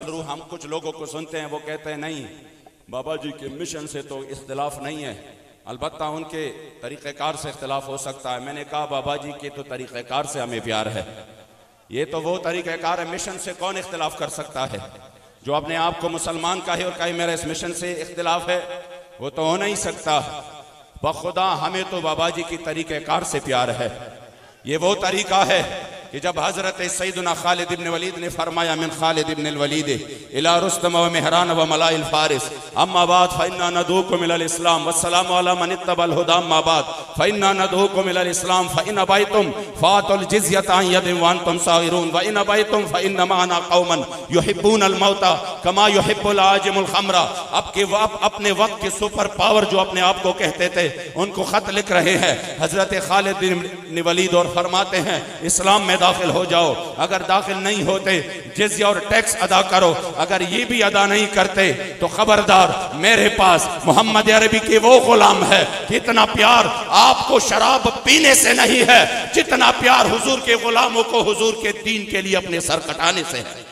रू हम कुछ लोगों को सुनते हैं, वो कहते हैं नहीं बाबा जी के मिशन से तो इख्तिलाफ नहीं है, अलबत्ता उनके तरीक़ेकार से इख्तिलाफ हो सकता है। मैंने कहा बाबा जी के तो तरीक़ेकार से हमें प्यार है, ये तो वो तरीक़ेकार है, मिशन से कौन इख्तिलाफ कर सकता है? जो अपने आप को मुसलमान कहे और कहे मेरा इस मिशन से इख्तिलाफ है, वो तो हो नहीं सकता। बखुदा हमें तो बाबा जी की तरीक़ेकार से प्यार है। ये वो तरीका है कि जब हजरत सैयदना खालिद इब्न वलीद ने फरमाया मिन खालिद इब्न वलीद इला रुस्तम व मेहरान व मलाइल फारिस अम्मा बाद फइन्ना नदूकुम इलल इस्लाम वस्सलामु अला मन इत्तबल हुदा अम्मा बाद फइन्ना नदूकुम इलल इस्लाम फइन अबैतुम फातुल जिज़्यत अन यदिन व अंतुम सागिरून व इन अबैतुम फइन्ना माना कौमन युहिब्बूनल मौता कमा युहिब्बुल आजिमुल खमरा। अपने वक्त के सुपर पावर जो अपने आप को कहते थे, उनको खत लिख रहे हैं हजरत खालिद इब्न वलीद और फरमाते हैं इस्लाम में दाखिल हो जाओ। अगर दाखिल नहीं होते जिज़्या और टैक्स अदा करो, अगर ये भी अदा नहीं करते तो खबरदार मेरे पास मोहम्मद अरबी के वो गुलाम है। कितना प्यार आपको शराब पीने से नहीं है, जितना प्यार हुजूर के गुलामों को हुजूर के दीन के लिए अपने सर कटाने से है।